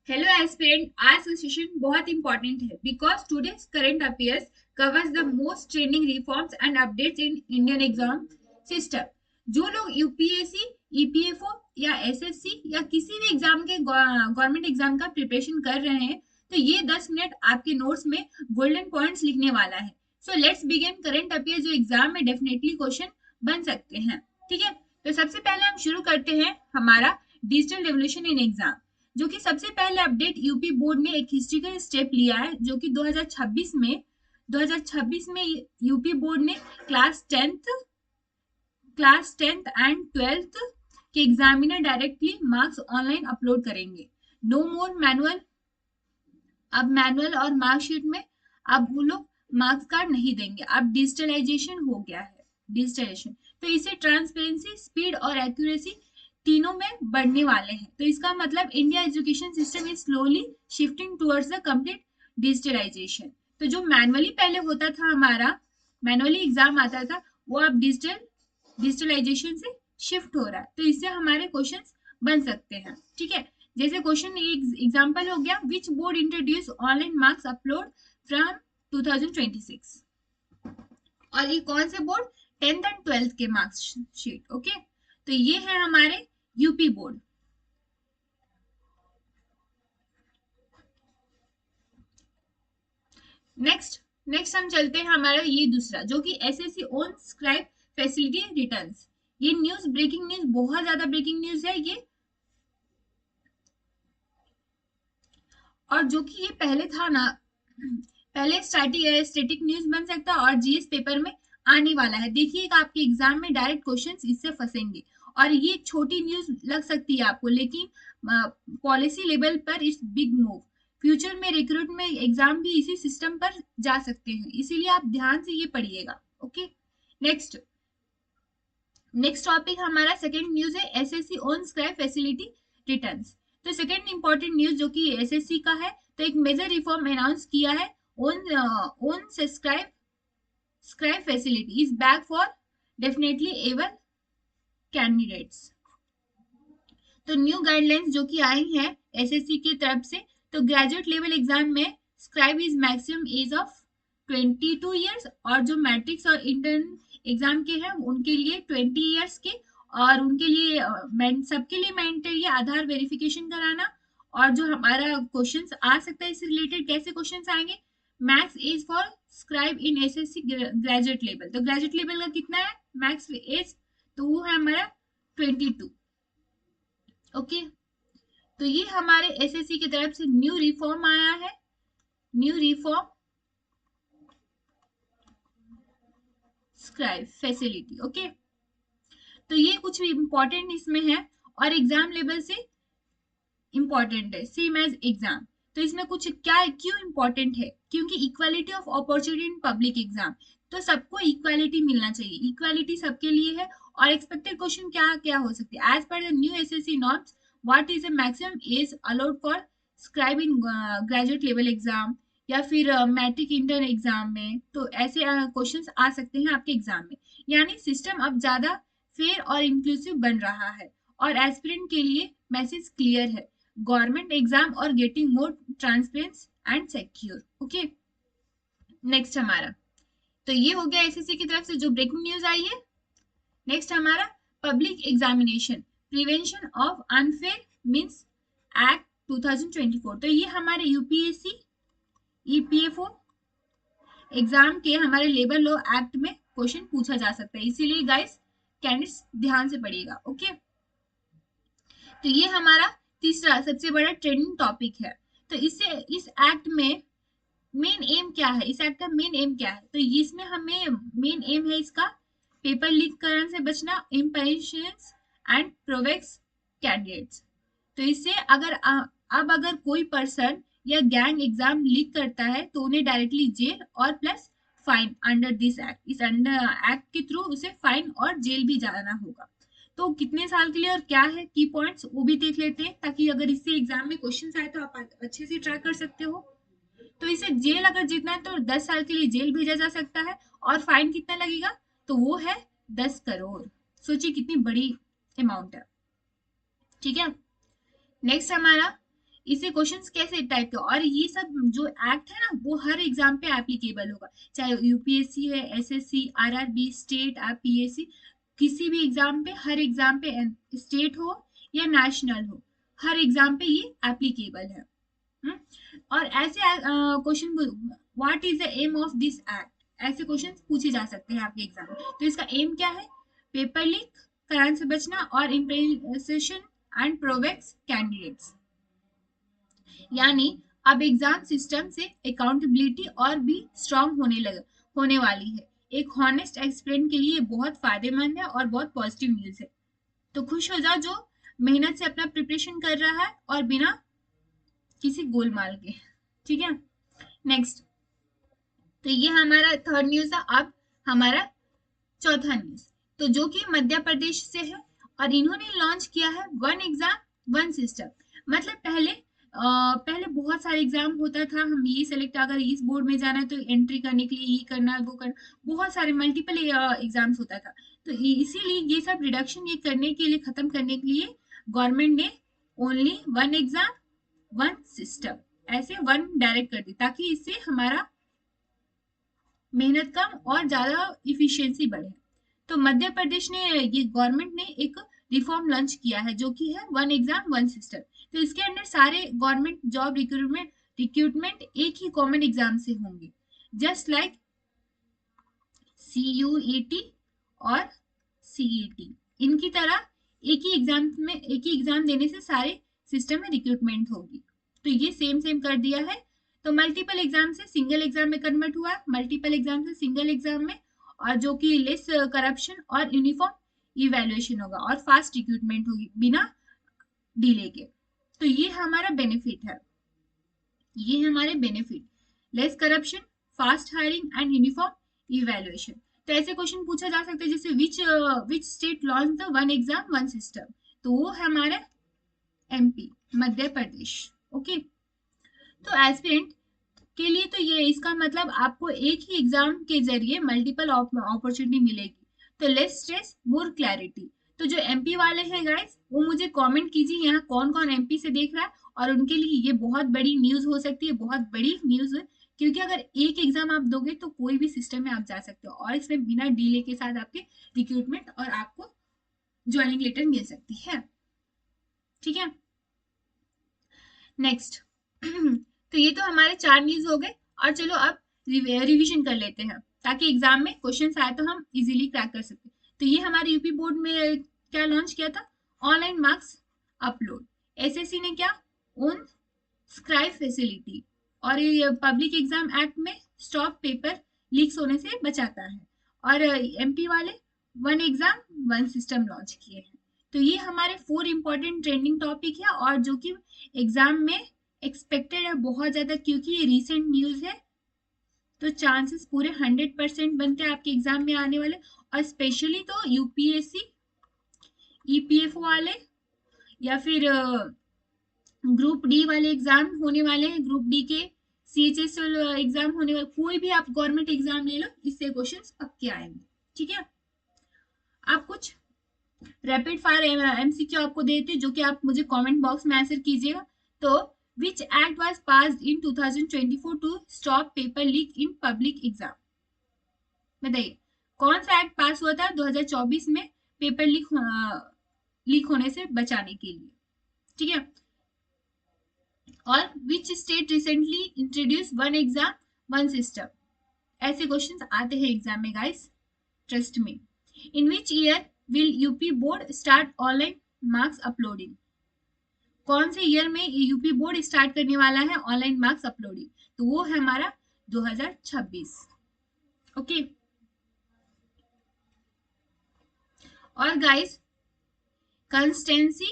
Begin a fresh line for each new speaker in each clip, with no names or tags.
Hello aspirant, आज का session बहुत इंपॉर्टेंट है because today's current affairs covers the most trending reforms and updates in Indian exam system. जो लोग UPSC, EPFO या एसएससी या किसी भी एग्जाम के गवर्नमेंट एग्जाम का प्रिपरेशन कर रहे हैं, तो ये 10 मिनट आपके नोट्स में गोल्डन पॉइंट्स लिखने वाला है। So let's begin current affairs जो एग्जाम में डेफिनेटली क्वेश्चन बन सकते हैं। ठीक है, तो सबसे पहले हम शुरू करते हैं हमारा डिजिटल रेवोल्यूशन इन एग्जाम, जो कि सबसे पहले अपडेट यूपी बोर्ड ने एक हिस्ट्रिकल स्टेप लिया है, जो कि 2026 में यूपी बोर्ड ने क्लास टेंथ एंड ट्वेल्थ के examiner directly marks online upload करेंगे। नो मोर मैनुअल। अब मैनुअल और मार्कशीट में अब वो लोग मार्क्स कार्ड नहीं देंगे, अब डिजिटलाइजेशन हो गया है। डिजिटलाइजेशन तो इससे ट्रांसपेरेंसी, स्पीड और एक्यूरेसी तीनों में बढ़ने वाले हैं। तो इसका मतलब India education system is slowly shifting towards the complete digitalisation. तो जो मैनुअली पहले होता था, हमारा मैनुअली एग्जाम आता था, वो अब डिजिटलाइजेशन से शिफ्ट हो रहा है। तो इससे हमारे क्वेश्चंस बन सकते हैं। ठीक है, जैसे क्वेश्चन एग्जांपल हो गया, which board introduce online marks upload from 2026। और ये कौन से बोर्ड? 10th एंड 12th के मार्क्स शीट। ओके, तो ये है हमारे यूपी बोर्ड। नेक्स्ट नेक्स्ट हम चलते हैं हमारा ये दूसरा, जो कि SSC own scribe facility returns. ये न्यूज, ब्रेकिंग न्यूज, बहुत ज्यादा ब्रेकिंग न्यूज है ये। और जो कि ये पहले था ना, पहले स्टैटिक न्यूज बन सकता है और जीएस पेपर में आने वाला है। देखिएगा आपके एग्जाम में डायरेक्ट क्वेश्चंस इससे फंसेंगे। और ये एक छोटी न्यूज लग सकती है आपको, लेकिन पॉलिसी लेवल पर इट्स बिग मूव। फ्यूचर में रिक्रूटमेंट एग्जाम भी इसी सिस्टम पर जा सकते हैं, इसीलिए आप ध्यान से ये पढ़िएगा। ओके, नेक्स्ट नेक्स्ट टॉपिक हमारा सेकंड न्यूज है, SSC own scribe facility returns. तो सेकंड इंपॉर्टेंट न्यूज जो कि एसएससी का है, तो एक मेजर रिफॉर्म अनाउंस किया है। Own scribe facility is back for definitely able candidates. तो न्यू गाइडलाइंस जो कि आई हैं एसएससी की तरफ से, तो ग्रेजुएट लेवल एग्जाम में scribe is maximum age of 22 years, और जो मैट्रिक्स और इंटर्न एग्जाम के हैं उनके लिए 20 ईयर्स के। और उनके लिए सबके लिए मैंडेटरी आधार वेरिफिकेशन कराना। और जो हमारा क्वेश्चंस आ सकता है इससे रिलेटेड, कैसे क्वेश्चंस आएंगे? Max age for scribe in SSC graduate level, तो ग्रेजुएट लेवल का कितना है मैक्स एज? तो वो है हमारा 22। ओके, तो ये हमारे एसएससी की तरफ से न्यू रिफॉर्म आया है। New reform scribe facility. Okay, तो ये कुछ इंपॉर्टेंट इसमें है और एग्जाम लेवल से इंपॉर्टेंट है, सेम एज एग्जाम। तो इसमें कुछ क्या क्यों इंपॉर्टेंट है? क्योंकि equality of opportunity in public exam, तो सबको इक्वालिटी मिलना चाहिए, इक्वालिटी सबके लिए है। और एक्सपेक्टेड क्वेश्चन क्या क्या हो सकती है? Age per the new SSC norms, what is the maximum age allowed for scribe in graduate level exam या फिर मैट्रिक इंटर एग्जाम में? तो ऐसे क्वेश्चंस आ सकते हैं आपके एग्जाम में। यानी सिस्टम अब ज्यादा फेयर और इंक्लूसिव बन रहा है और एस्पिरेंट के लिए मैसेज क्लियर है, गवर्नमेंट एग्जाम और getting more transparence and secure. Okay, next हमारा, तो ये हो गया एसएससी की तरफ से जो ब्रेकिंग न्यूज आई है। नेक्स्ट हमारा public examination prevention of unfair means act 2024। तो ये हमारे यूपीएससी, ईपीएफओ एग्जाम के हमारे लेबर लॉ एक्ट में क्वेश्चन पूछा जा सकता है, इसीलिए गाइस कैंडिडेट्स ध्यान से पढ़िएगा। ओके, तो ये हमारा तीसरा सबसे बड़ा ट्रेंडिंग टॉपिक है। तो इससे इस एक्ट में मेन एम क्या है? इस एक्ट का मेन एम क्या है? तो इसमें हमें मेन एम है इसका पेपर लीक करने से बचना, इम्पेरिशंस एंड प्रोवेक्स कैंडिडेट्स। तो इससे अब अगर कोई पर्सन या गैंग एग्जाम लीक करता है तो उन्हें डायरेक्टली जेल और plus fine under this act, इस अंडर एक्ट के थ्रू उसे फाइन और जेल भी जाना होगा। तो कितने साल के लिए और क्या है की पॉइंट्स वो भी देख लेते हैं, ताकि अगर इससे एग्जाम में क्वेश्चन आए तो आप अच्छे से ट्रैक कर सकते हो। तो इसे जेल अगर जीतना है तो 10 साल के लिए जेल भेजा जा सकता है। और फाइन कितना लगेगा? तो वो है 10 करोड़। सोचिए कितनी बड़ी अमाउंट है। ठीक है, नेक्स्ट हमारा इससे क्वेश्चंस कैसे टाइप के, और ये सब जो एक्ट है ना वो हर एग्जाम पे एप्लीकेबल होगा, चाहे यूपीएससी है, एसएससी, आरआरबी, स्टेट, पीएससी, किसी भी एग्जाम पे, हर एग्जाम पे, स्टेट हो या नेशनल हो, हर एग्जाम पे ये एप्लीकेबल है। हम्म? और ऐसे question, what is the aim of this act, ऐसे क्वेश्चन पूछे जा सकते हैं आपके एग्जाम में। तो इसका एम क्या है? पेपर लीक कराने से बचना और इम्प्रेशन एंड प्रोवेक्स कैंडिडेट्स, यानी अब एग्जाम सिस्टम से अकाउंटेबिलिटी और भी स्ट्रांग होने वाली है। एक हॉनेस्ट एस्पिरेंट के लिए बहुत फायदेमंद है और बहुत पॉजिटिव न्यूज है। तो खुश हो जाओ जो मेहनत से अपना प्रिपरेशन कर रहा है और बिना किसी गोलमाल के। ठीक है, नेक्स्ट। तो ये हमारा थर्ड न्यूज था। अब हमारा चौथा न्यूज, तो जो कि मध्य प्रदेश से है, और इन्होंने लॉन्च किया है वन एग्जाम वन सिस्टम। मतलब पहले बहुत सारे एग्जाम होता था, हम ये सेलेक्ट, अगर इस बोर्ड में जाना है तो एंट्री करने के लिए ये करना है, वो करना, बहुत सारे मल्टीपल एग्जाम्स होता था। तो इसीलिए ये सब रिडक्शन ये करने के लिए, खत्म करने के लिए गवर्नमेंट ने only one exam one system ऐसे वन डायरेक्ट कर दी, ताकि इससे हमारा मेहनत कम और ज्यादा इफिशियंसी बढ़े। तो मध्य प्रदेश ने, ये गवर्नमेंट ने एक रिफॉर्म लॉन्च किया है जो कि है वन एग्जाम वन सिस्टम। तो इसके अंदर सारे गवर्नमेंट जॉब रिक्रूटमेंट एक ही कॉमन एग्जाम से होंगे, जस्ट लाइक CUET और CET, इनकी तरह एक ही एग्जाम देने से सारे सिस्टम में रिक्रूटमेंट होगी। तो ये सेम सेम कर दिया है। तो मल्टीपल एग्जाम से सिंगल एग्जाम में कन्वर्ट हुआ, मल्टीपल एग्जाम से सिंगल एग्जाम में, और जो कि लेस करप्शन और यूनिफॉर्म इवैल्यूएशन होगा और फास्ट रिक्रूटमेंट होगी बिना डिले के। तो ये हमारा बेनिफिट है, ये हमारे benefit, less corruption, fast hiring and uniform evaluation. तो ऐसे क्वेश्चन पूछा जा सकता है जैसे which state launch the one exam one system, तो वो है हमारा MP, मध्य प्रदेश। ओके, तो एस्पिरेंट के लिए तो ये, इसका मतलब आपको एक ही एग्जाम के जरिए मल्टीपल अपॉर्चुनिटी मिलेगी। तो लेस स्ट्रेस मोर क्लैरिटी। तो जो MP वाले हैं गाइस, वो मुझे कमेंट कीजिए यहाँ कौन कौन MP से देख रहा है, और उनके लिए ये बहुत बड़ी न्यूज हो सकती है, बहुत बड़ी न्यूज है, क्योंकि अगर एक एग्जाम आप दोगे तो कोई भी सिस्टम में आप जा सकते हो, और इसमें बिना डिले के साथ आपके रिक्रूटमेंट और आपको ज्वाइनिंग लेटर मिल सकती है। ठीक है, नेक्स्ट। तो ये तो हमारे 4 न्यूज हो गए, और चलो अब रिवीजन कर लेते हैं, ताकि एग्जाम में क्वेश्चन आए तो हम इजीली क्रैक कर सके। तो ये हमारे यूपी बोर्ड में क्या लॉन्च किया था? Online marks upload. SSC ने क्या? Own scribe facility. और ये पब्लिक एग्जाम एक्ट में स्टॉप पेपर लीक्स होने से बचाता है। और MP वाले one exam one system launch किए हैं। तो ये हमारे 4 इंपॉर्टेंट ट्रेंडिंग टॉपिक है, और जो कि एग्जाम में एक्सपेक्टेड है बहुत ज्यादा, क्योंकि ये रीसेंट न्यूज है। तो चांसेस पूरे 100% बनते हैं आपके एग्जाम में आने वाले, और स्पेशली तो UPSC EPF वाले, या फिर ग्रुप डी वाले एग्जाम होने वाले हैं, ग्रुप डी के CHS एग्जाम होने वाले, कोई भी आप गवर्नमेंट एग्जाम ले लो, इससे क्वेश्चंस पक्के आएंगे। ठीक है, आप कुछ रैपिड फायर MCQ आपको देते हैं, जो कि आप मुझे कमेंट बॉक्स में आंसर कीजिएगा। तो which act was passed in 2024 to stop paper leak in public exam? बताइए कौन सा एक्ट पास हुआ था 2024 में पेपर लीक होने से बचाने के लिए? ठीक है, और which state recently introduce one exam one system? ऐसे क्वेश्चंस आते हैं एग्जाम में guys, trust me. In which year will UP board start online marks uploading? कौन से ईयर में यूपी बोर्ड स्टार्ट करने वाला है ऑनलाइन मार्क्स अपलोडिंग? तो वो है हमारा 2026। ओके, और गाइस कंसिस्टेंसी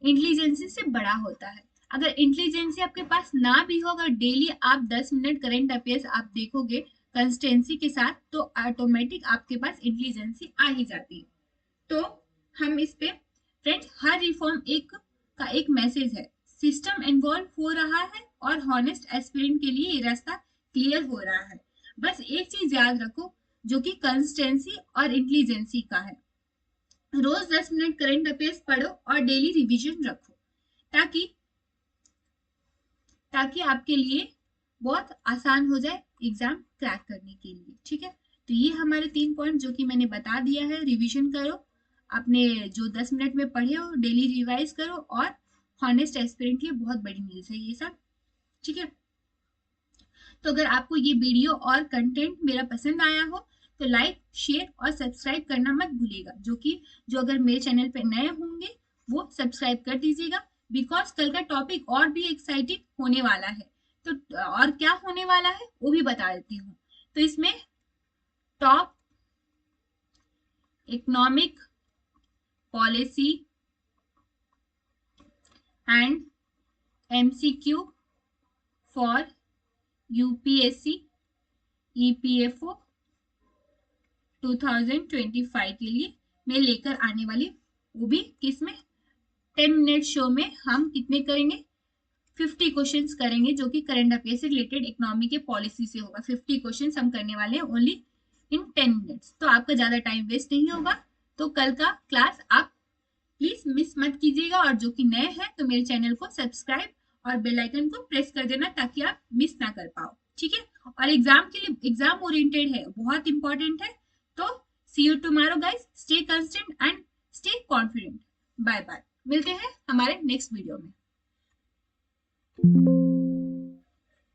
इंटेलिजेंसी से बड़ा होता है। अगर इंटेलिजेंसी आपके पास ना भी हो, अगर डेली आप 10 मिनट करंट अफेयर्स आप देखोगे कंसिस्टेंसी के साथ, तो ऑटोमेटिक आपके पास इंटेलिजेंसी आ ही जाती है। तो हम इस पे फ्रेंड्स, हर रिफॉर्म का एक मैसेज है, सिस्टम इन्वॉल्व हो रहा है और हॉनेस्ट एस्पिरेंट के लिए ये रास्ता क्लियर हो रहा है। बस एक चीज याद रखो, जो कि कंसिस्टेंसी और इंटेलिजेंसी का है। रोज 10 मिनट करंट अफेयर्स पढ़ो और डेली रिवीजन रखो, ताकि ताकि आपके लिए बहुत आसान हो जाए एग्जाम क्रैक करने के लिए। ठीक है, तो ये हमारे 3 पॉइंट जो कि मैंने बता दिया है। रिवीजन करो, आपने जो 10 मिनट में पढ़े हो डेली रिवाइज करो, और हॉनेस्ट एस्पिरेंट की बहुत बड़ी न्यूज है ये सब। ठीक है, तो अगर आपको ये वीडियो और कंटेंट मेरा पसंद आया हो तो लाइक, शेयर और सब्सक्राइब करना मत भूलिएगा। जो अगर मेरे चैनल पे नए होंगे वो सब्सक्राइब कर दीजिएगा, बिकॉज कल का टॉपिक और भी एक्साइटिंग होने वाला है। तो और क्या होने वाला है वो भी बता देती हूँ। तो इसमें top economic policy and MCQ for UPSC EPFO 2025 के लिए मैं लेकर आने वाली, वो भी किसमें, 10 मिनट शो में हम कितने करेंगे, 50 क्वेश्चंस करेंगे जो कि करंट अफेयर से रिलेटेड इकोनॉमी के पॉलिसी से होगा। 50 क्वेश्चंस हम करने वाले हैं ओनली इन 10 मिनट्स, तो आपका ज्यादा टाइम वेस्ट नहीं होगा। तो कल का क्लास आप प्लीज मिस मत कीजिएगा, और जो कि नए हैं तो मेरे चैनल को सब्सक्राइब और बेल आइकन को प्रेस कर देना ताकि आप मिस ना कर पाओ। ठीक है, और एग्जाम के लिए एग्जाम ओरिएंटेड है, बहुत इंपॉर्टेंट है। तो see you tomorrow guys, stay constant and stay confident. Bye bye, मिलते हैं हमारे नेक्स्ट वीडियो में।